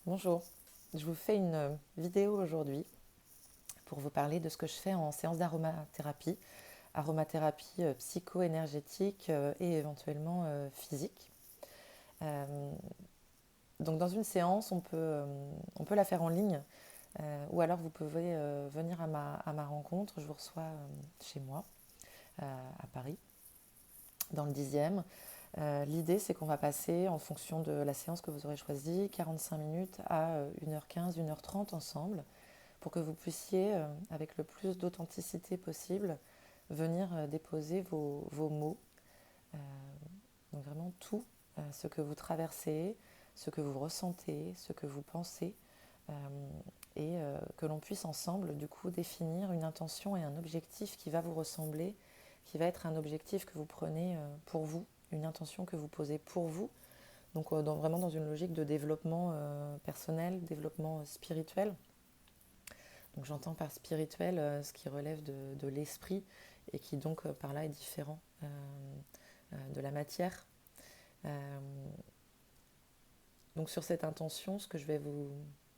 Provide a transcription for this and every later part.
Bonjour, je vous fais une vidéo aujourd'hui pour vous parler de ce que je fais en séance d'aromathérapie, aromathérapie psycho-énergétique et éventuellement physique. Euh, donc dans une séance, on peut la faire en ligne ou alors vous pouvez venir à ma rencontre. Je vous reçois chez moi à Paris, dans le 10e. L'idée, c'est qu'on va passer, en fonction de la séance que vous aurez choisie, 45 minutes à 1h15, 1h30 ensemble, pour que vous puissiez, avec le plus d'authenticité possible, venir déposer vos mots. Euh, donc vraiment tout ce que vous traversez, ce que vous ressentez, ce que vous pensez, euh, et que l'on puisse ensemble, du coup, définir une intention et un objectif qui va vous ressembler, qui va être un objectif que vous prenez pour vous, une intention que vous posez pour vous. Donc vraiment dans une logique de développement personnel, développement spirituel. Donc j'entends par spirituel ce qui relève de l'esprit et qui donc par là est différent de la matière. Euh, donc sur cette intention, ce que je vais vous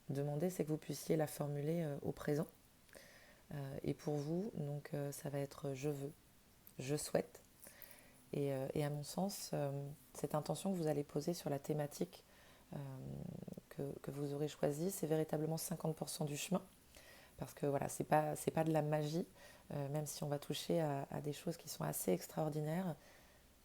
demander, c'est que vous puissiez la formuler au présent. Et pour vous, donc ça va être je veux, je souhaite. Et à mon sens, cette intention que vous allez poser sur la thématique euh, que vous aurez choisie, c'est véritablement 50% du chemin. Parce que voilà, c'est pas de la magie, même si on va toucher à des choses qui sont assez extraordinaires.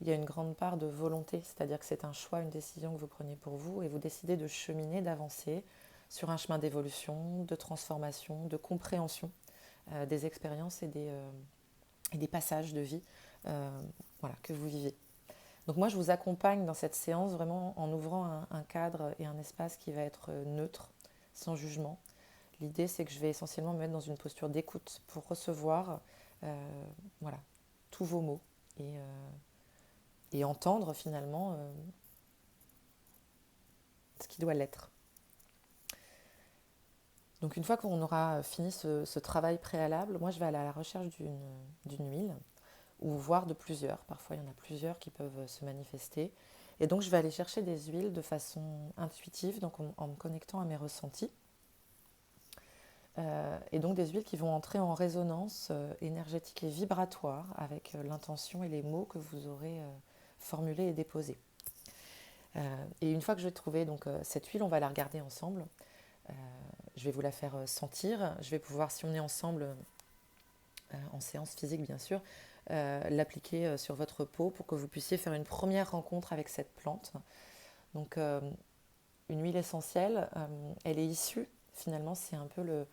Il y a une grande part de volonté, c'est-à-dire que c'est un choix, une décision que vous preniez pour vous et vous décidez de cheminer, d'avancer sur un chemin d'évolution, de transformation, de compréhension des expériences et des passages de vie voilà, que vous vivez. Donc moi, je vous accompagne dans cette séance vraiment en ouvrant un cadre et un espace qui va être neutre, sans jugement. L'idée, c'est que je vais essentiellement me mettre dans une posture d'écoute pour recevoir voilà, tous vos mots et entendre finalement ce qui doit l'être. Donc une fois qu'on aura fini ce travail préalable, moi je vais aller à la recherche d'une huile, ou voire de plusieurs. Parfois il y en a plusieurs qui peuvent se manifester. Et donc je vais aller chercher des huiles de façon intuitive, donc en me connectant à mes ressentis. Et donc des huiles qui vont entrer en résonance énergétique et vibratoire avec l'intention et les mots que vous aurez formulés et déposés. Et une fois que je vais trouver donc, cette huile, on va la regarder ensemble. Euh, je vais vous la faire sentir. Je vais pouvoir, si on est ensemble en séance physique bien sûr, l'appliquer sur votre peau pour que vous puissiez faire une première rencontre avec cette plante. Donc une huile essentielle, elle est issue, finalement c'est un peu le,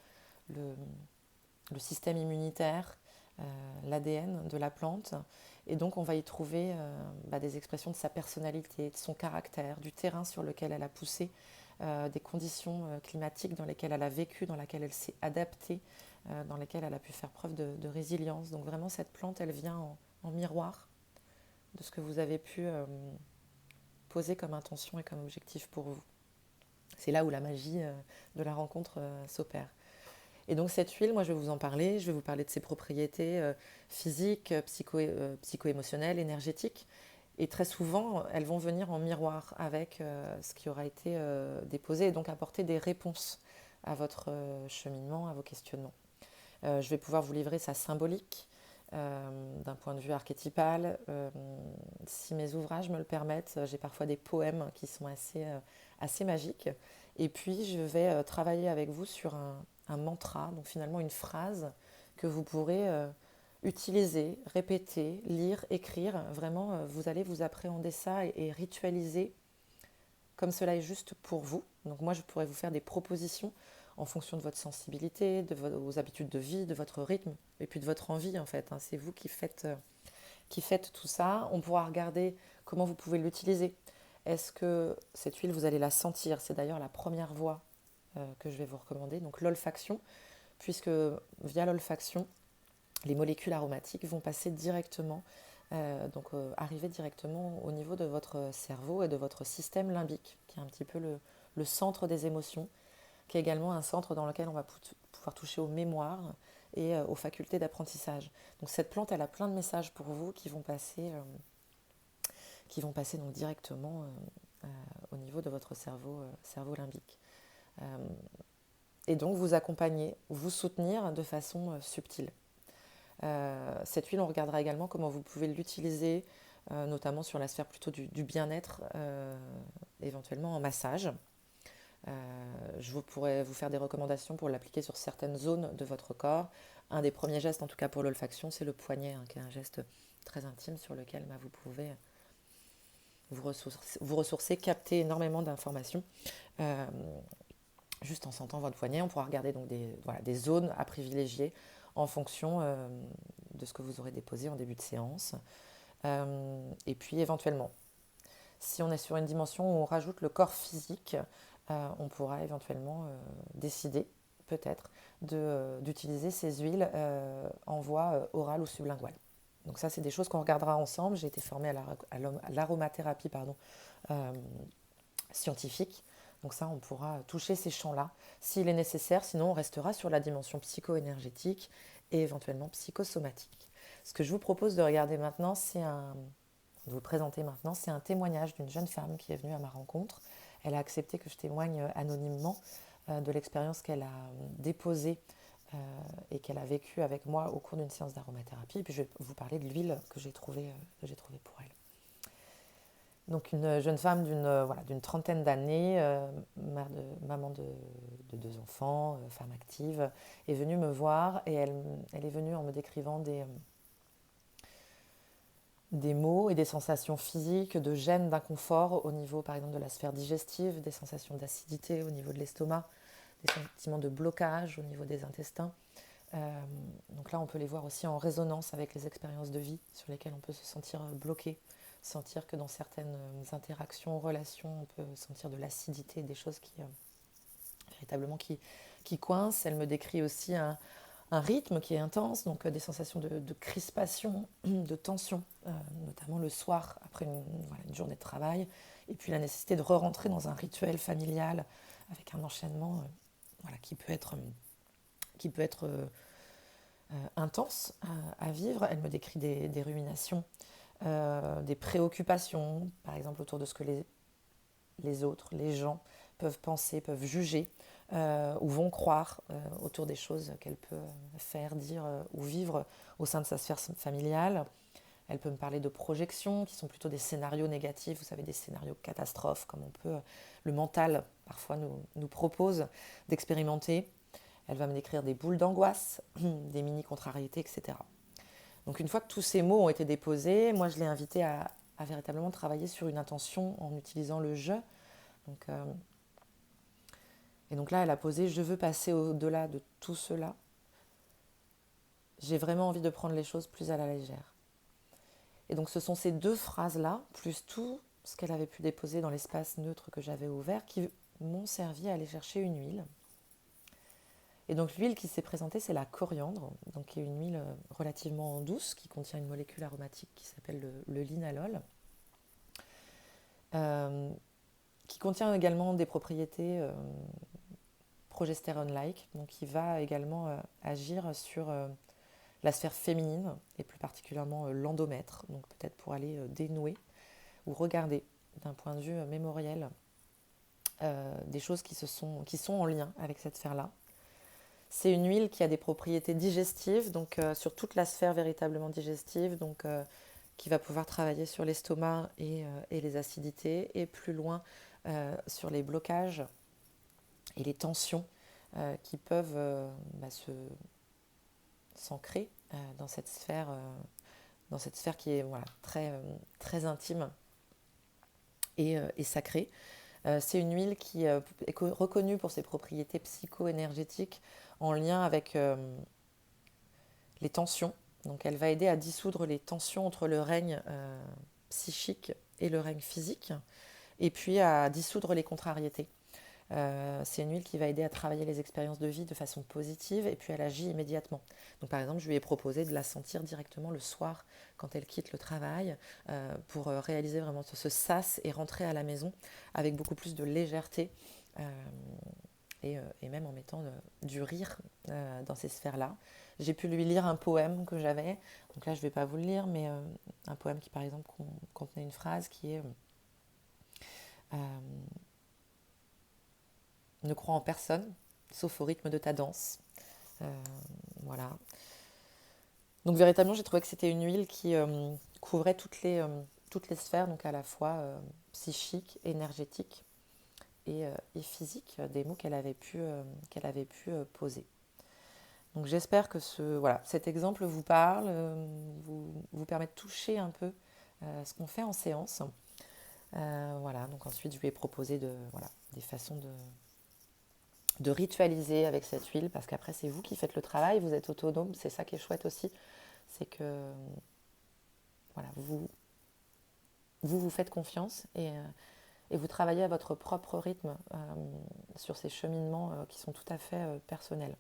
le système immunitaire, l'ADN de la plante. Et donc on va y trouver des expressions de sa personnalité, de son caractère, du terrain sur lequel elle a poussé, des conditions climatiques dans lesquelles elle a vécu, dans lesquelles elle s'est adaptée, dans lesquelles elle a pu faire preuve de résilience. Donc vraiment cette plante, elle vient en miroir de ce que vous avez pu poser comme intention et comme objectif pour vous. C'est là où la magie de la rencontre s'opère. Et donc cette huile, moi je vais vous en parler, je vais vous parler de ses propriétés physiques, psycho-émotionnelles, énergétiques. Et très souvent, elles vont venir en miroir avec ce qui aura été déposé et donc apporter des réponses à votre cheminement, à vos questionnements. Je vais pouvoir vous livrer sa symbolique d'un point de vue archétypal. Si mes ouvrages me le permettent, j'ai parfois des poèmes qui sont assez magiques. Et puis, je vais travailler avec vous sur un mantra, donc finalement une phrase que vous pourrez utiliser, répéter, lire, écrire. Vraiment, vous allez vous appréhender ça et ritualiser comme cela est juste pour vous. Donc moi, je pourrais vous faire des propositions en fonction de votre sensibilité, de vos habitudes de vie, de votre rythme et puis de votre envie en fait. C'est vous qui faites tout ça. On pourra regarder comment vous pouvez l'utiliser. Est-ce que cette huile, vous allez la sentir? C'est d'ailleurs la première voie que je vais vous recommander, donc l'olfaction, puisque via l'olfaction, les molécules aromatiques vont passer directement, arriver directement au niveau de votre cerveau et de votre système limbique, qui est un petit peu le centre des émotions, qui est également un centre dans lequel on va pouvoir toucher aux mémoires et aux facultés d'apprentissage. Donc cette plante, elle a plein de messages pour vous qui vont passer donc directement au niveau de votre cerveau limbique. Et donc vous accompagner, vous soutenir de façon subtile. Cette huile, on regardera également comment vous pouvez l'utiliser, notamment sur la sphère plutôt du bien-être, éventuellement en massage. Je pourrais vous faire des recommandations pour l'appliquer sur certaines zones de votre corps. Un des premiers gestes, en tout cas pour l'olfaction, c'est le poignet, qui est un geste très intime sur lequel vous pouvez vous ressourcer, capter énormément d'informations. Euh, Juste en sentant votre poignet, on pourra regarder donc des zones à privilégier en fonction de ce que vous aurez déposé en début de séance. Et puis éventuellement, si on est sur une dimension où on rajoute le corps physique, on pourra éventuellement décider peut-être d'utiliser ces huiles en voie orale ou sublinguale. Donc ça, c'est des choses qu'on regardera ensemble. J'ai été formée à l'aromathérapie scientifique. Donc ça, on pourra toucher ces champs-là s'il est nécessaire. Sinon, on restera sur la dimension psycho-énergétique et éventuellement psychosomatique. Ce que je vous propose de regarder maintenant, de vous présenter maintenant, c'est un témoignage d'une jeune femme qui est venue à ma rencontre. Elle a accepté que je témoigne anonymement de l'expérience qu'elle a déposée et qu'elle a vécue avec moi au cours d'une séance d'aromathérapie. Et puis je vais vous parler de l'huile que j'ai trouvée pour elle. Donc une jeune femme d'une trentaine d'années, maman de deux enfants, femme active, est venue me voir et elle est venue en me décrivant des maux et des sensations physiques, de gêne, d'inconfort au niveau par exemple de la sphère digestive, des sensations d'acidité au niveau de l'estomac, des sentiments de blocage au niveau des intestins. Donc là, on peut les voir aussi en résonance avec les expériences de vie sur lesquelles on peut se sentir bloqué, sentir que dans certaines interactions, relations, on peut sentir de l'acidité, des choses véritablement qui coincent. Elle me décrit aussi un rythme qui est intense, donc des sensations de crispation, de tension, notamment le soir après une journée de travail, et puis la nécessité de re-rentrer dans un rituel familial avec un enchaînement qui peut être intense à vivre. Elle me décrit des ruminations, des préoccupations, par exemple autour de ce que les autres, les gens peuvent penser, peuvent juger ou vont croire autour des choses qu'elle peut faire, dire ou vivre au sein de sa sphère familiale. Elle peut me parler de projections qui sont plutôt des scénarios négatifs, vous savez, des scénarios catastrophes, comme le mental parfois nous propose d'expérimenter. Elle va me décrire des boules d'angoisse, des mini-contrariétés, etc. Donc une fois que tous ces mots ont été déposés, moi je l'ai invitée à véritablement travailler sur une intention en utilisant le « je ». Et donc là, elle a posé « je veux passer au-delà de tout cela. J'ai vraiment envie de prendre les choses plus à la légère ». Et donc ce sont ces deux phrases-là, plus tout ce qu'elle avait pu déposer dans l'espace neutre que j'avais ouvert, qui m'ont servi à aller chercher une huile. Et donc l'huile qui s'est présentée, c'est la coriandre, donc qui est une huile relativement douce, qui contient une molécule aromatique qui s'appelle le linalol, qui contient également des propriétés progestérone-like, donc qui va également agir sur la sphère féminine, et plus particulièrement l'endomètre, donc peut-être pour aller dénouer ou regarder d'un point de vue mémoriel des choses qui sont en lien avec cette sphère-là. C'est une huile qui a des propriétés digestives, donc sur toute la sphère véritablement digestive, donc qui va pouvoir travailler sur l'estomac et les acidités, et plus loin sur les blocages et les tensions qui peuvent s'ancrer dans cette sphère qui est très intime et sacrée. C'est une huile qui est reconnue pour ses propriétés psycho-énergétiques en lien avec les tensions. Donc elle va aider à dissoudre les tensions entre le règne psychique et le règne physique, et puis à dissoudre les contrariétés. C'est une huile qui va aider à travailler les expériences de vie de façon positive, et puis elle agit immédiatement. Donc par exemple, je lui ai proposé de la sentir directement le soir quand elle quitte le travail pour réaliser vraiment ce sas et rentrer à la maison avec beaucoup plus de légèreté et même en mettant du rire dans ces sphères-là. J'ai pu lui lire un poème que j'avais, donc là je ne vais pas vous le lire, mais un poème qui par exemple contenait une phrase qui est ne crois en personne, sauf au rythme de ta danse. Voilà. Donc véritablement, j'ai trouvé que c'était une huile qui couvrait toutes les sphères, donc à la fois psychique, énergétique et physique, des mots qu'elle avait pu poser. Donc j'espère que cet exemple vous parle, vous permet de toucher un peu ce qu'on fait en séance. Voilà, donc ensuite je lui ai proposé des façons de ritualiser avec cette huile, parce qu'après c'est vous qui faites le travail, vous êtes autonome, c'est ça qui est chouette aussi, c'est que voilà, vous faites confiance et vous travaillez à votre propre rythme sur ces cheminements qui sont tout à fait personnels.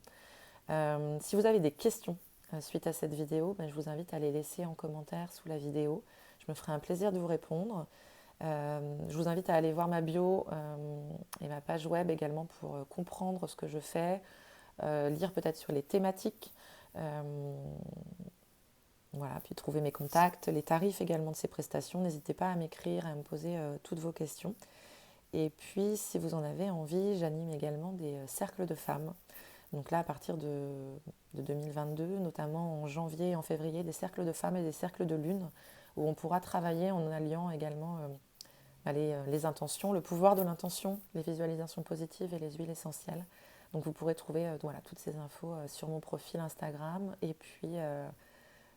Si vous avez des questions suite à cette vidéo, je vous invite à les laisser en commentaire sous la vidéo. Je me ferai un plaisir de vous répondre. Je vous invite à aller voir ma bio et ma page web également pour comprendre ce que je fais, lire peut-être sur les thématiques, voilà, puis trouver mes contacts, les tarifs également de ces prestations. N'hésitez pas à m'écrire, à me poser toutes vos questions. Et puis, si vous en avez envie, j'anime également des cercles de femmes. Donc là, à partir de 2022, notamment en janvier et en février, des cercles de femmes et des cercles de lune, où on pourra travailler en alliant également les intentions, le pouvoir de l'intention, les visualisations positives et les huiles essentielles. Donc vous pourrez trouver toutes ces infos sur mon profil Instagram et puis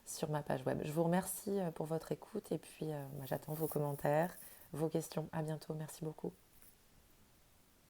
sur ma page web. Je vous remercie pour votre écoute et puis j'attends vos commentaires, vos questions. À bientôt, merci beaucoup.